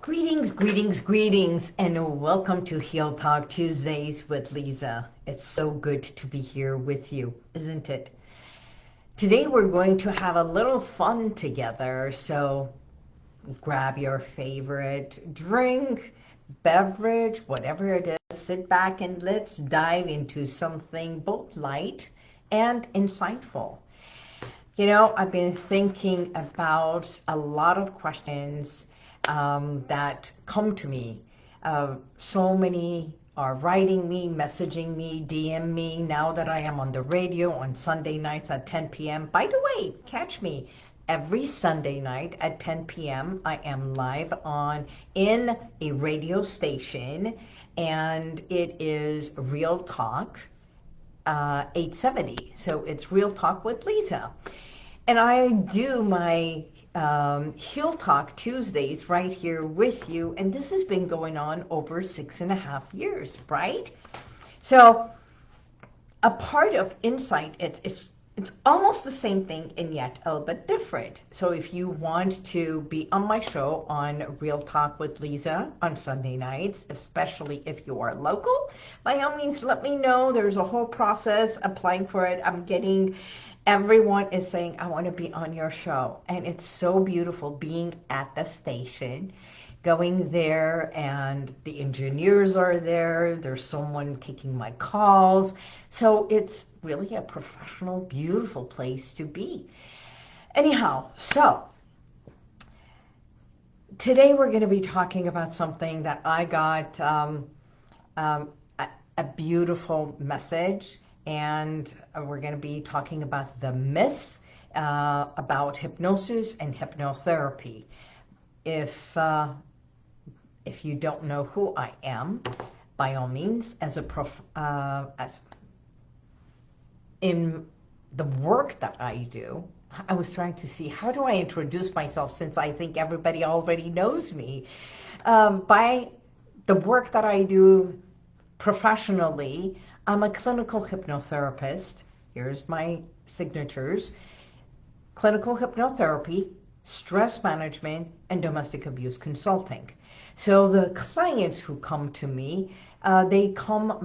Greetings, greetings, greetings, and welcome to Heal Talk Tuesdays with Liza. It's so good to be here with you, isn't it? Today we're going to have a little fun together, so grab your favorite drink, beverage, whatever it is, sit back and let's dive into something both light and insightful. You know, I've been thinking about a lot of questions that come to me. So many are writing me, messaging me, DM me now that I am on the radio on Sunday nights at 10 p.m. By the way, catch me every Sunday night at 10 p.m. I am live in a radio station, and it is Real Talk 870. So it's Real Talk with Liza. And I do my Heal Talk Tuesdays right here with you, and this has been going on over 6.5 years, right? So a part of insight, it's almost the same thing and yet a little bit different. So if you want to be on my show on Real Talk with Liza on Sunday nights, especially if you are local, by all means let me know. There's a whole process applying for it. Everyone is saying, I want to be on your show. And it's so beautiful being at the station, going there, and the engineers are there. There's someone taking my calls. So it's really a professional, beautiful place to be. Anyhow, so today we're going to be talking about something that I got a beautiful message. And we're going to be talking about the myths about hypnosis and hypnotherapy. If you don't know who I am, by all means, as in the work that I do, I was trying to see how do I introduce myself, since I think everybody already knows me. By the work that I do professionally, I'm a clinical hypnotherapist. Here's my signatures: clinical hypnotherapy, stress management, and domestic abuse consulting. So the clients who come to me, they come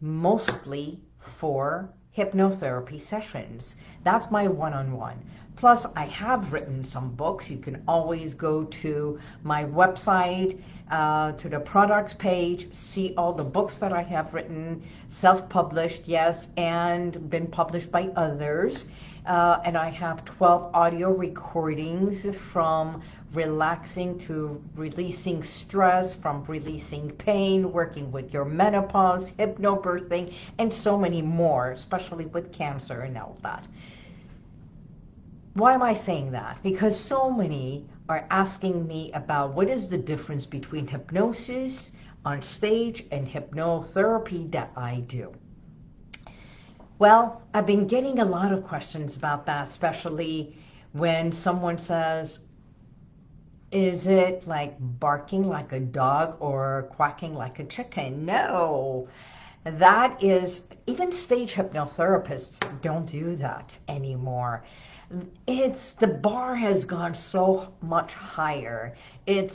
mostly for hypnotherapy sessions. That's my one-on-one. Plus, I have written some books. You can always go to my website, to the products page, see all the books that I have written, self-published, yes, and been published by others. And I have 12 audio recordings, from relaxing to releasing stress, from releasing pain, working with your menopause, hypnobirthing, and so many more, especially with cancer and all that. Why am I saying that? Because so many are asking me about what is the difference between hypnosis on stage and hypnotherapy that I do. Well, I've been getting a lot of questions about that, especially when someone says, is it like barking like a dog or quacking like a chicken? No, that is, even stage hypnotherapists don't do that anymore. The bar has gone so much higher. The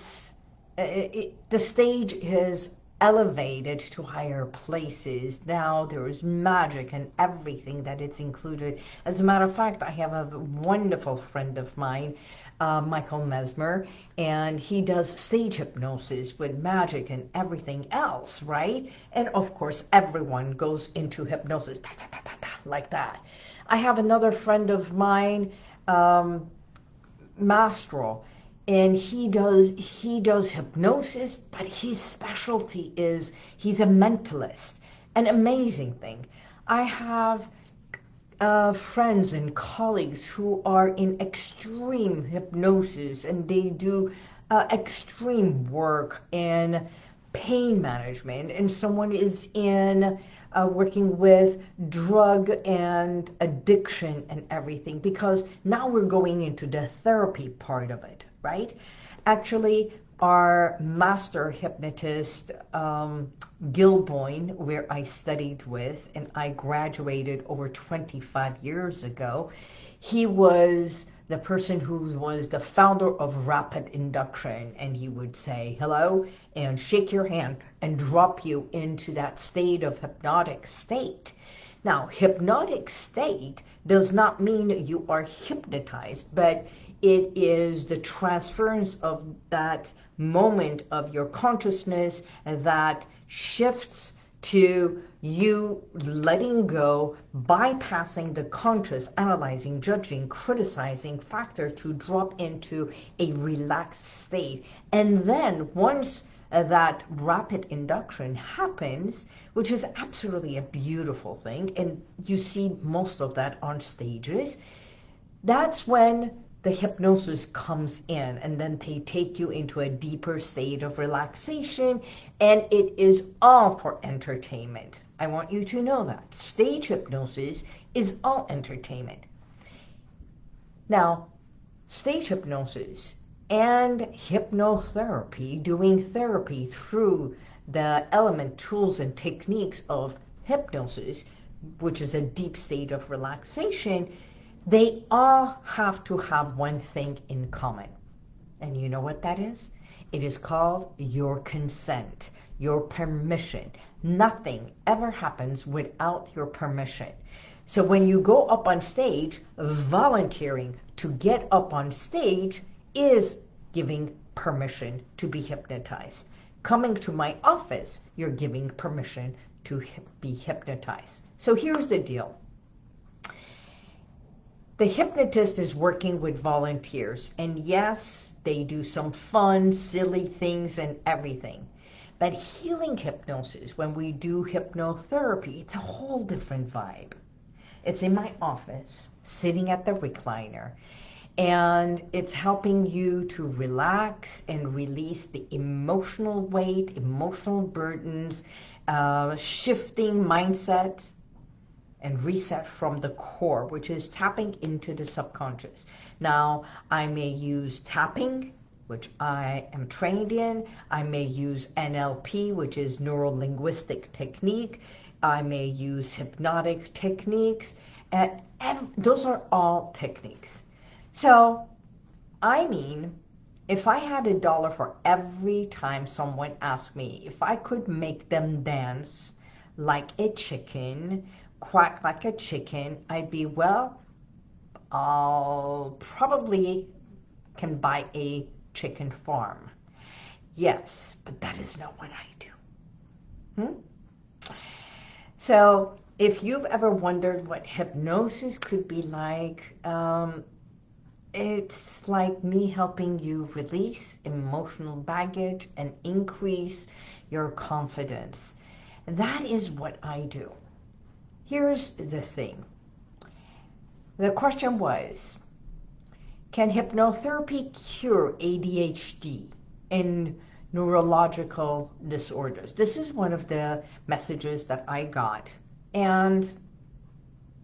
stage is elevated to higher places. Now there is magic and everything that it's included. As a matter of fact, I have a wonderful friend of mine, Michael Mesmer, and he does stage hypnosis with magic and everything else, right? And of course, everyone goes into hypnosis like that. I have another friend of mine, Mastro, and he does hypnosis, but his specialty is he's a mentalist. An amazing thing. I have friends and colleagues who are in extreme hypnosis, and they do extreme work in pain management, and someone is in working with drug and addiction and everything, because now we're going into the therapy part of it, right? Actually, our master hypnotist, Gil Boyne, where I studied with and I graduated over 25 years ago, he was the person who was the founder of rapid induction, and he would say hello and shake your hand and drop you into that state of hypnotic state. Now, hypnotic state does not mean you are hypnotized, but it is the transference of that moment of your consciousness that shifts to you letting go, bypassing the conscious, analyzing, judging, criticizing factor to drop into a relaxed state. And then once that rapid induction happens, which is absolutely a beautiful thing, and you see most of that on stages, that's when the hypnosis comes in, and then they take you into a deeper state of relaxation, and it is all for entertainment. I want you to know that. Stage hypnosis is all entertainment. Now, stage hypnosis and hypnotherapy, doing therapy through the element, tools, and techniques of hypnosis, which is a deep state of relaxation, they all have to have one thing in common. And you know what that is? It is called your consent, your permission. Nothing ever happens without your permission. So when you go up on stage, volunteering to get up on stage is giving permission to be hypnotized. Coming to my office, you're giving permission to be hypnotized. So here's the deal. The hypnotist is working with volunteers, and yes, they do some fun, silly things and everything. But healing hypnosis, when we do hypnotherapy, it's a whole different vibe. It's in my office, sitting at the recliner, and it's helping you to relax and release the emotional weight, emotional burdens, shifting mindset, and reset from the core, which is tapping into the subconscious. Now, I may use tapping, which I am trained in. I may use NLP, which is neuro-linguistic technique. I may use hypnotic techniques. And those are all techniques. So, I mean, if I had $1 for every time someone asked me if I could make them dance like a chicken, quack like a chicken, I'd be, well, I'll probably can buy a chicken farm. Yes, but that is not what I do. So if you've ever wondered what hypnosis could be like, it's like me helping you release emotional baggage and increase your confidence. That is what I do. Here's the thing. The question was, can hypnotherapy cure ADHD and neurological disorders? This is one of the messages that I got. And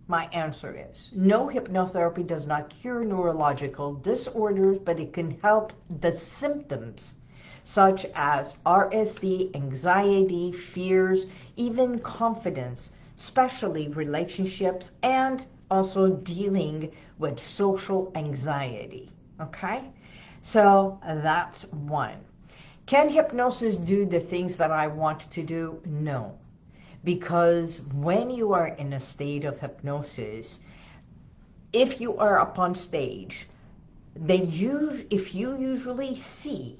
my answer is, no, hypnotherapy does not cure neurological disorders, but it can help the symptoms such as RSD, anxiety, fears, even confidence, especially relationships, and also dealing with social anxiety. Okay? So that's one. Can hypnosis do the things that I want to do? No. Because when you are in a state of hypnosis, if you are up on stage, if you usually see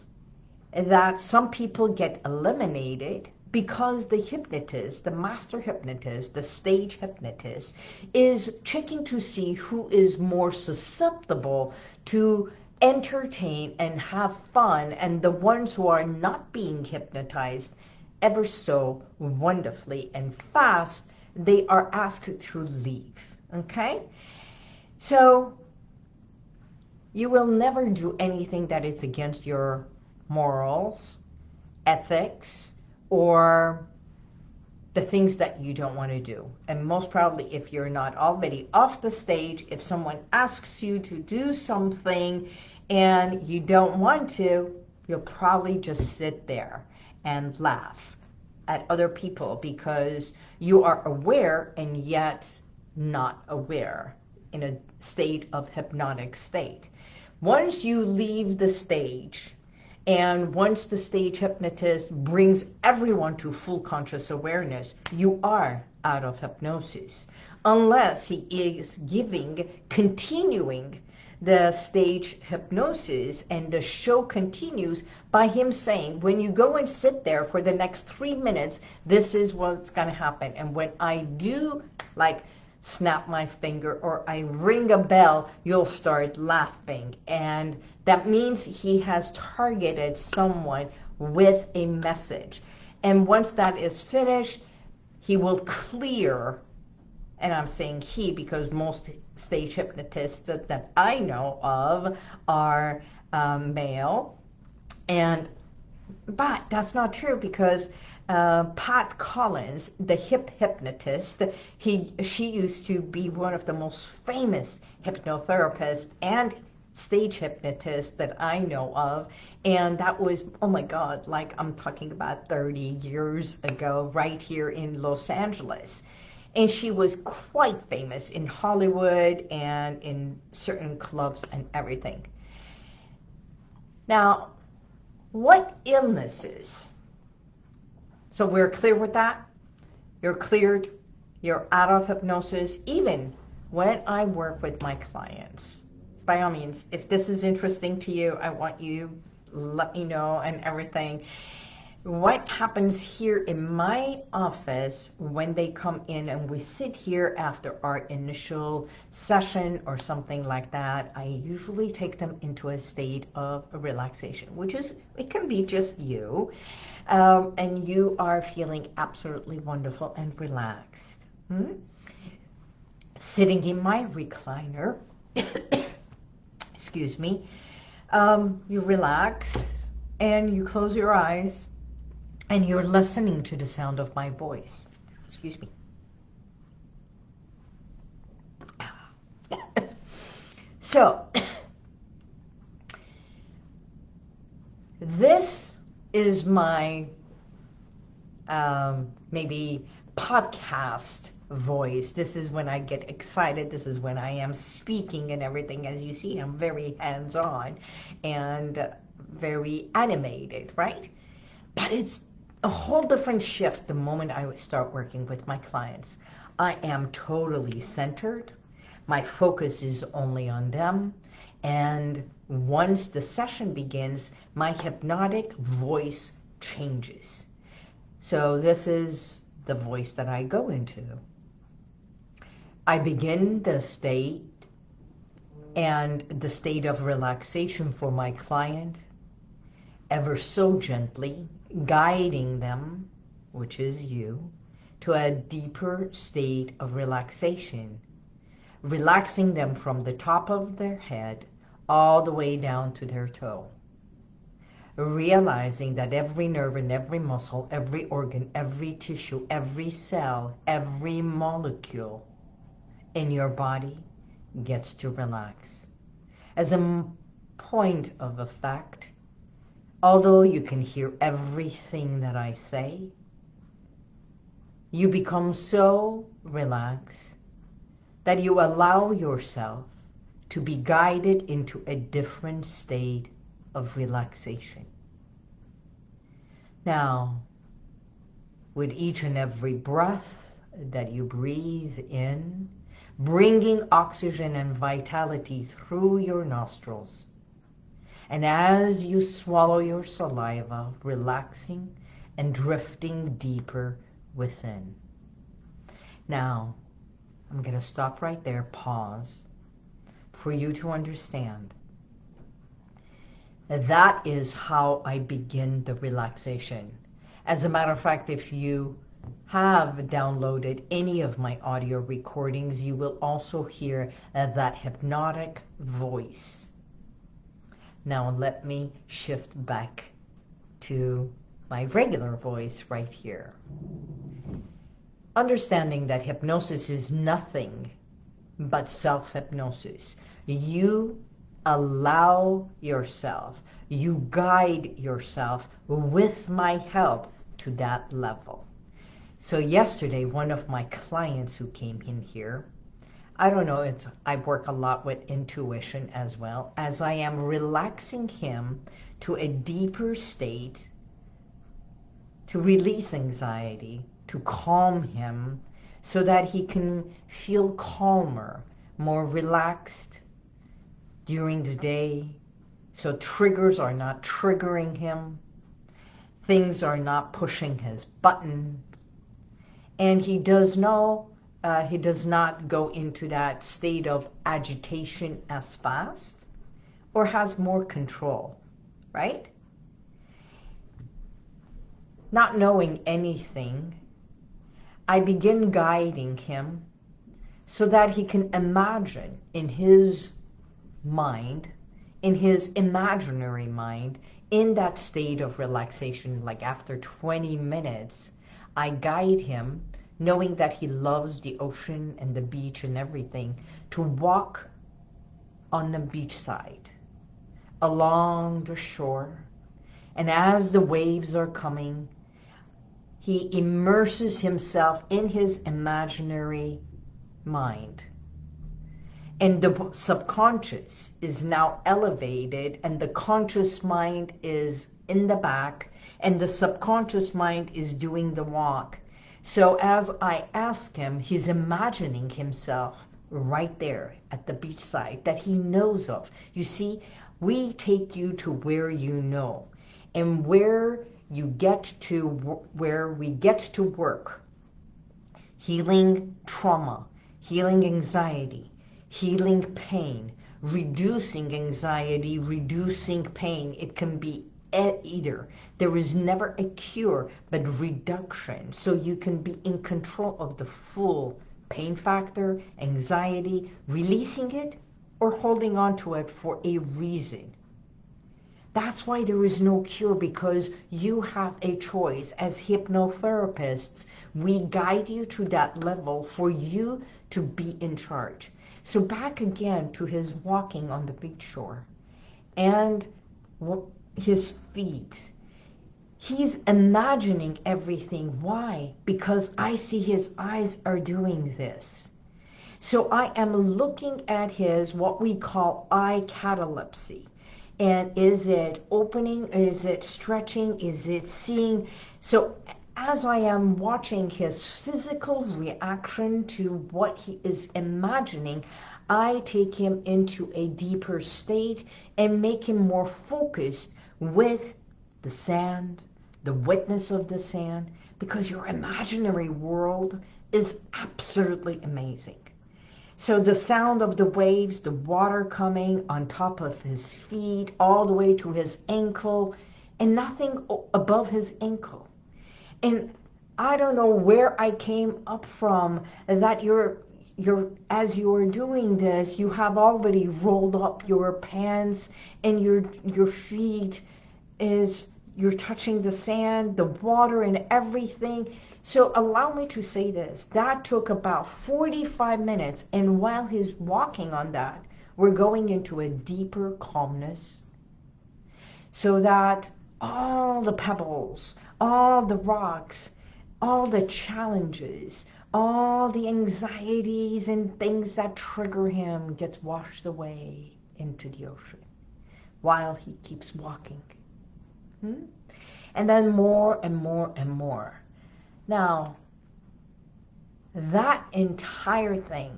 that some people get eliminated because the hypnotist, the master hypnotist, the stage hypnotist, is checking to see who is more susceptible to entertain and have fun, and the ones who are not being hypnotized ever so wonderfully and fast, they are asked to leave. Okay? So you will never do anything that is against your morals, ethics, or the things that you don't want to do. And most probably, if you're not already off the stage, if someone asks you to do something and you don't want to, you'll probably just sit there and laugh at other people because you are aware and yet not aware. in a state of hypnotic state. Once you leave the stage, and once the stage hypnotist brings everyone to full conscious awareness, you are out of hypnosis. Unless he is continuing the stage hypnosis, and the show continues by him saying, when you go and sit there for the next 3 minutes, this is what's going to happen. And when I do, like, snap my finger or I ring a bell, you'll start laughing. And that means he has targeted someone with a message. And once that is finished, he will clear, and I'm saying he because most stage hypnotists that I know of are male. But that's not true, because Pat Collins, the hypnotist, she used to be one of the most famous hypnotherapists and stage hypnotists that I know of. And that was, oh my God, like I'm talking about 30 years ago, right here in Los Angeles. And she was quite famous in Hollywood and in certain clubs and everything. Now, what illnesses? So we're clear with that? You're cleared, you're out of hypnosis. Even when I work with my clients, by all means, if this is interesting to you, I want you, let me know and everything. What happens here in my office when they come in and we sit here after our initial session or something like that, I usually take them into a state of relaxation, which is, it can be just you, and you are feeling absolutely wonderful and relaxed. Sitting in my recliner, excuse me, you relax and you close your eyes, and you're listening to the sound of my voice. Excuse me. So, this is my maybe podcast voice. This is when I get excited. This is when I am speaking and everything. As you see, I'm very hands-on and very animated, right? But it's a whole different shift the moment I start working with my clients. I am totally centered. My focus is only on them. And once the session begins, my hypnotic voice changes. So this is the voice that I go into. I begin the state and the state of relaxation for my client, ever so gently, guiding them, which is you, to a deeper state of relaxation, relaxing them from the top of their head all the way down to their toe, realizing that every nerve and every muscle, every organ, every tissue, every cell, every molecule in your body gets to relax. As a point of effect, although you can hear everything that I say, you become so relaxed that you allow yourself to be guided into a different state of relaxation. Now, with each and every breath that you breathe in, bringing oxygen and vitality through your nostrils, and as you swallow your saliva, relaxing and drifting deeper within. Now, I'm going to stop right there, pause, for you to understand. That is how I begin the relaxation. As a matter of fact, if you have downloaded any of my audio recordings, you will also hear that hypnotic voice. Now let me shift back to my regular voice right here. Understanding that hypnosis is nothing but self-hypnosis. You allow yourself, you guide yourself with my help to that level. So yesterday, one of my clients who came in here, I don't know, I work a lot with intuition as well, as I am relaxing him to a deeper state, to release anxiety, to calm him so that he can feel calmer, more relaxed during the day, so triggers are not triggering him, things are not pushing his button, and he does not go into that state of agitation as fast or has more control, right? Not knowing anything, I begin guiding him so that he can imagine in his mind, in his imaginary mind, in that state of relaxation. Like after 20 minutes, I guide him, knowing that he loves the ocean and the beach and everything, to walk on the beach side, along the shore. And as the waves are coming, he immerses himself in his imaginary mind. And the subconscious is now elevated, and the conscious mind is in the back, and the subconscious mind is doing the walk. So as I ask him, he's imagining himself right there at the beachside that he knows of. You see, we take you to where you know, and where we get to work, healing trauma, healing anxiety, healing pain, reducing anxiety, reducing pain. It can be either. There is never a cure, but reduction. So you can be in control of the full pain factor, anxiety, releasing it or holding on to it for a reason. That's why there is no cure, because you have a choice. As hypnotherapists, we guide you to that level for you to be in charge. So back again to his walking on the beach shore and his feet. He's imagining everything. Why? Because I see his eyes are doing this. So I am looking at his, what we call eye catalepsy. And is it opening? Is it stretching? Is it seeing? So as I am watching his physical reaction to what he is imagining, I take him into a deeper state and make him more focused with the sand, the wetness of the sand, because your imaginary world is absolutely amazing. So the sound of the waves, the water coming on top of his feet, all the way to his ankle, and nothing above his ankle. And I don't know where I came up from that as you're doing this, you have already rolled up your pants and your feet you're touching the sand, the water and everything. So allow me to say this, that took about 45 minutes, and while he's walking on that, we're going into a deeper calmness, so that all the pebbles, all the rocks, all the challenges, all the anxieties and things that trigger him gets washed away into the ocean while he keeps walking. And then more and more and more. Now, that entire thing,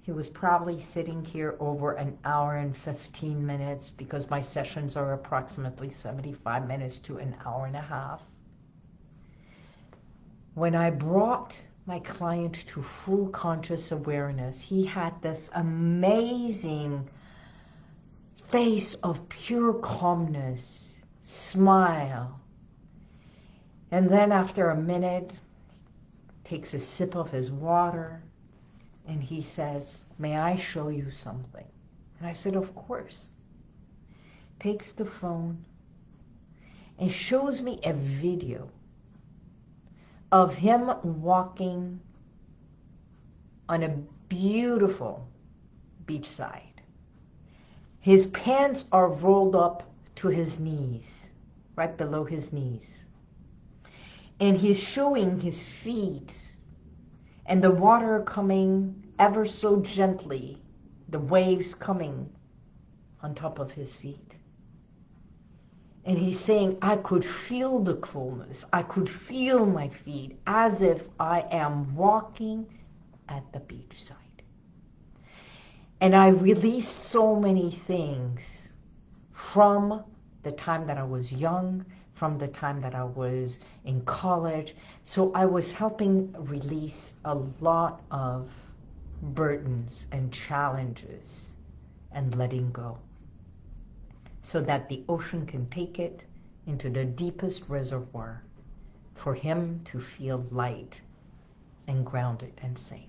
he was probably sitting here over an hour and 15 minutes, because my sessions are approximately 75 minutes to an hour and a half. When I brought my client to full conscious awareness, he had this amazing face of pure calmness, smile. And then after a minute, takes a sip of his water, and he says, "May I show you something?" And I said, "Of course." Takes the phone and shows me a video of him walking on a beautiful beachside. His pants are rolled up to his knees, right below his knees. And he's showing his feet and the water coming ever so gently, the waves coming on top of his feet. And he's saying, I could feel the coolness. I could feel my feet as if I am walking at the beachside. And I released so many things from the time that I was young, from the time that I was in college. So I was helping release a lot of burdens and challenges and letting go, so that the ocean can take it into the deepest reservoir for him to feel light and grounded and safe.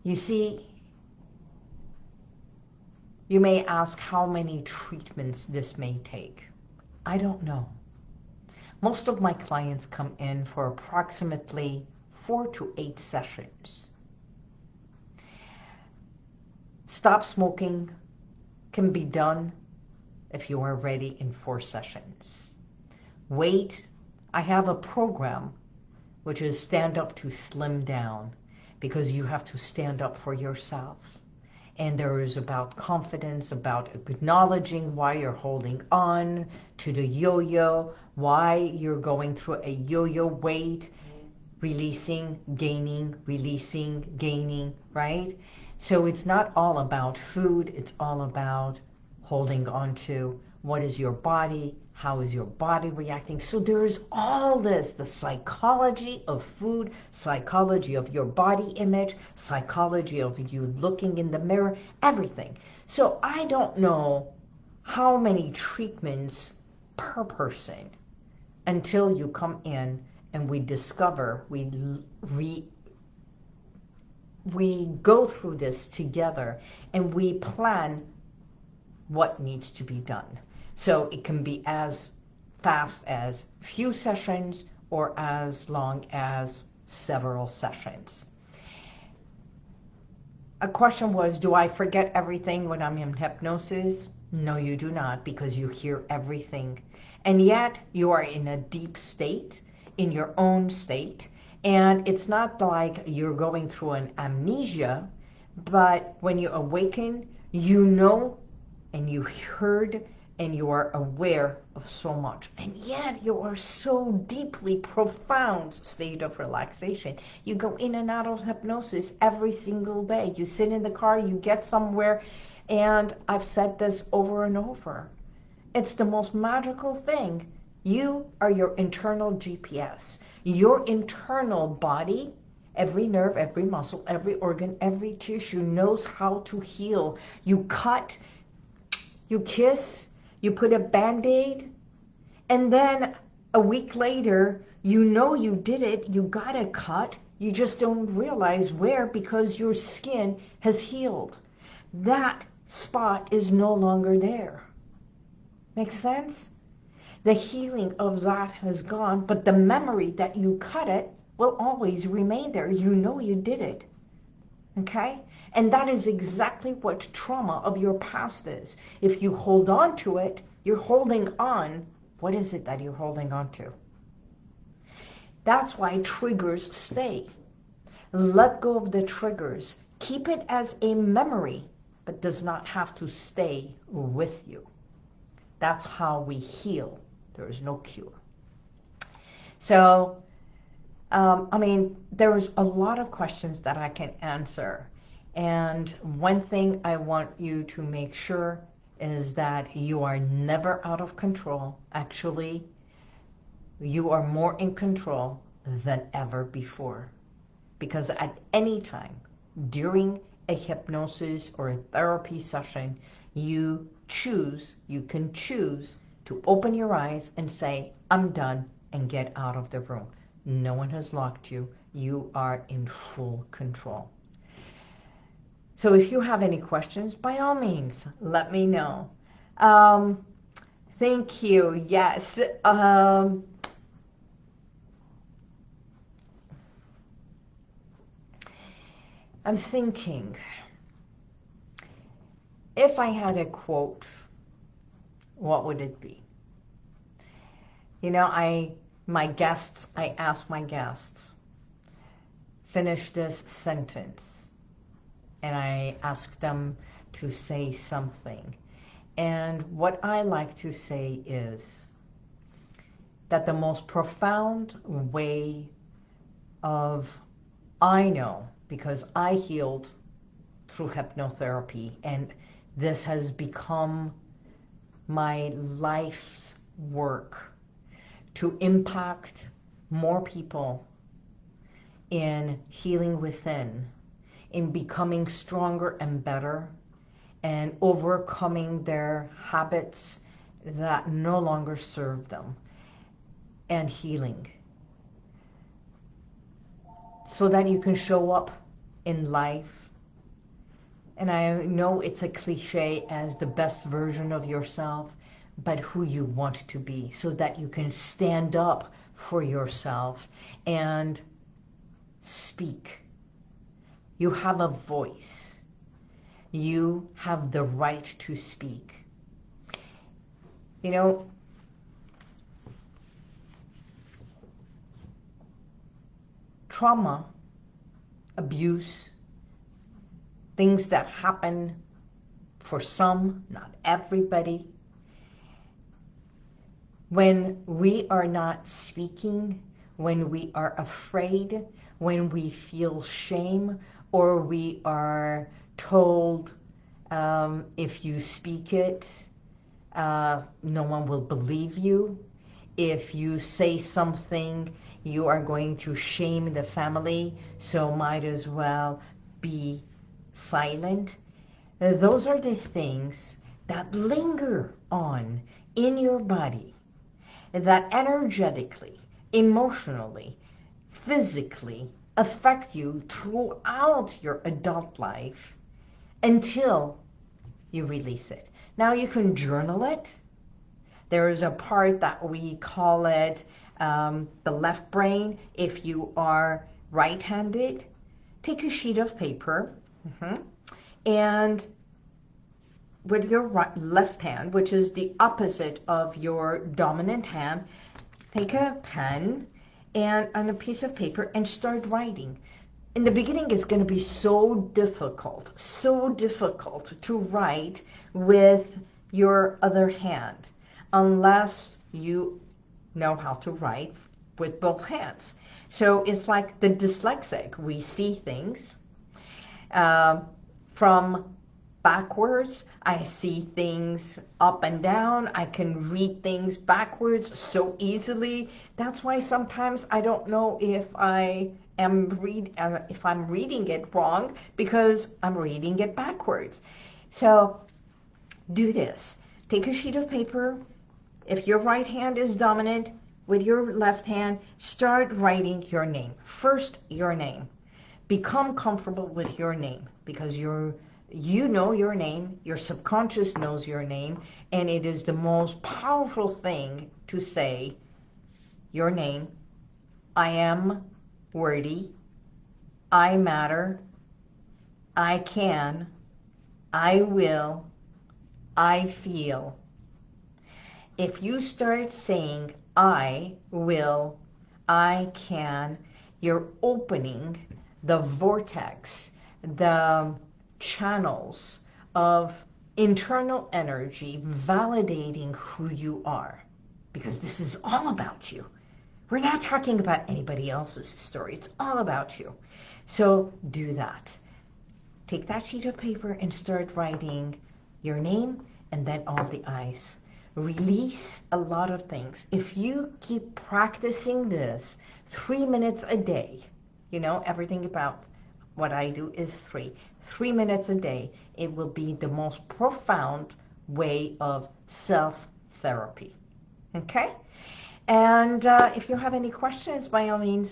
You see, you may ask how many treatments this may take. I don't know. Most of my clients come in for approximately 4 to 8 sessions. Stop smoking can be done if you are ready in 4 sessions. Weight, I have a program which is stand up to slim down, because you have to stand up for yourself. And there is about confidence, about acknowledging why you're holding on to the yo-yo, why you're going through a yo-yo weight, releasing, gaining, releasing, gaining, right? So it's not all about food, it's all about holding on to what is your body, how is your body reacting. So there's all this, the psychology of food, psychology of your body image, psychology of you looking in the mirror, everything. So I don't know how many treatments per person until you come in and we discover, we go through this together and we plan what needs to be done. So it can be as fast as few sessions or as long as several sessions. A question was, do I forget everything when I'm in hypnosis? No, you do not, because you hear everything. And yet you are in a deep state, in your own state. And it's not like you're going through an amnesia, but when you awaken, you know and you heard and you are aware of so much. And yet you are so deeply profound state of relaxation. You go in and out of hypnosis every single day. You sit in the car, you get somewhere, and I've said this over and over. It's the most magical thing. You are your internal GPS. Your internal body, every nerve, every muscle, every organ, every tissue knows how to heal. You cut, you kiss, you put a Band-Aid, and then a week later, you know you did it, you got a cut, you just don't realize where because your skin has healed. That spot is no longer there. Make sense? The healing of that has gone, but the memory that you cut it will always remain there. You know you did it. Okay? And that is exactly what trauma of your past is. If you hold on to it, you're holding on. What is it that you're holding on to? That's why triggers stay. Let go of the triggers. Keep it as a memory, but does not have to stay with you. That's how we heal. There is no cure. So, I mean, there's a lot of questions that I can answer. And one thing I want you to make sure is that you are never out of control. Actually, you are more in control than ever before. Because at any time, during a hypnosis or a therapy session, you can choose to open your eyes and say, I'm done, and get out of the room. No one has locked you. You are in full control. So if you have any questions, by all means, let me know. Thank you. Yes. I'm thinking, if I had a quote, what would it be? You know, I ask my guests, finish this sentence, and I ask them to say something. And what I like to say is that the most profound way of, I know, because I healed through hypnotherapy, and this has become my life's work to impact more people in healing within, in becoming stronger and better, and overcoming their habits that no longer serve them, and healing, so that you can show up in life. And I know it's a cliche as the best version of yourself, but who you want to be, so that you can stand up for yourself and speak. You have a voice. You have the right to speak. You know, trauma, abuse, things that happen for some, not everybody. When we are not speaking, when we are afraid, when we feel shame, or we are told if you speak it, no one will believe you. If you say something, you are going to shame the family, so might as well be silent. Those are the things that linger on in your body, that energetically, emotionally, physically affect you throughout your adult life until you release it. Now you can journal it. There is a part that we call it the left brain. If you are right-handed, take a sheet of paper and with your left hand, which is the opposite of your dominant hand, take a pen and on a piece of paper and start writing. In the beginning, it's going to be so difficult to write with your other hand, unless you know how to write with both hands. So it's like the dyslexic. We see things from backwards. I see things up and down. I can read things backwards so easily. That's why sometimes I don't know if I'm reading it wrong, because I'm reading it backwards. So do this. Take a sheet of paper. If your right hand is dominant, with your left hand, start writing your name. First, your name. Become comfortable with your name, because you know your name, your subconscious knows your name, and it is the most powerful thing to say your name. I am worthy. I matter. I can. I will. I feel. If you start saying I will, I can, you're opening the vortex, the channels of internal energy validating who you are, because this is all about you. We're not talking about anybody else's story. It's all about you. So do that. Take that sheet of paper and start writing your name and then all the I's. Release a lot of things. If you keep practicing this 3 minutes a day, you know, everything about what I do is 3 minutes a day, it will be the most profound way of self-therapy. Okay? And if you have any questions, by all means,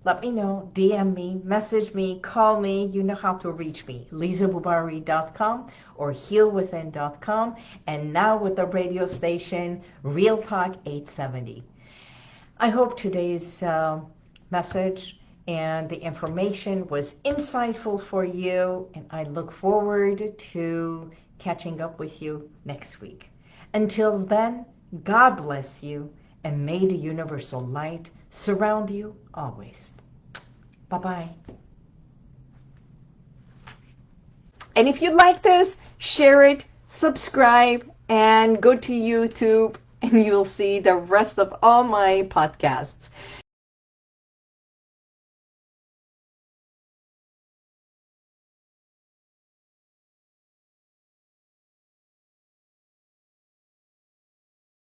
let me know, DM me, message me, call me. You know how to reach me, lizaboubari.com or HealWithin.com, and now with the radio station, Real Talk 870. I hope today's message and the information was insightful for you, and I look forward to catching up with you next week. Until then, God bless you, and may the universal light surround you always. Bye-bye. And if you like this, share it, subscribe, and go to YouTube, and you'll see the rest of all my podcasts.